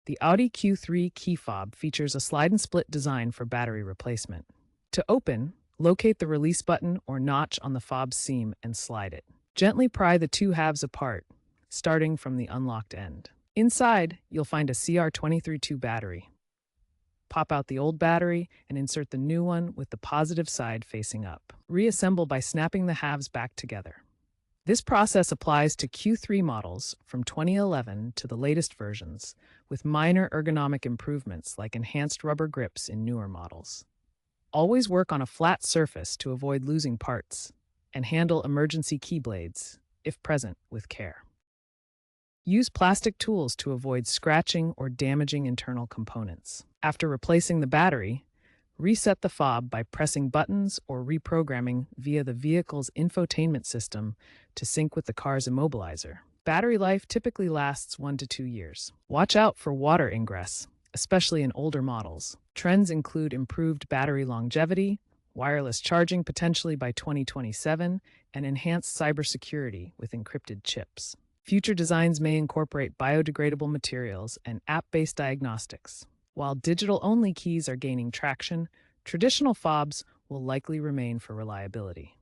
The Audi Q3 key fob features a slide and split design for battery replacement. To open, locate the release button or notch on the fob's seam and slide it. Gently pry the two halves apart, starting from the unlocked end. Inside, you'll find a CR23 battery. Pop out the old battery and insert the new one with the positive side facing up. Reassemble by snapping the halves back together. This process applies to Q3 models from 2011 to the latest versions, with minor ergonomic improvements like enhanced rubber grips in newer models. Always work on a flat surface to avoid losing parts, and handle emergency key blades, if present, with care. Use plastic tools to avoid scratching or damaging internal components. After replacing the battery, reset the fob by pressing buttons or reprogramming via the vehicle's infotainment system to sync with the car's immobilizer. Battery life typically lasts 1 to 2 years. Watch out for water ingress, especially in older models. Trends include improved battery longevity, wireless charging potentially by 2027, and enhanced cybersecurity with encrypted chips. Future designs may incorporate biodegradable materials and app-based diagnostics. While digital-only keys are gaining traction, traditional fobs will likely remain for reliability.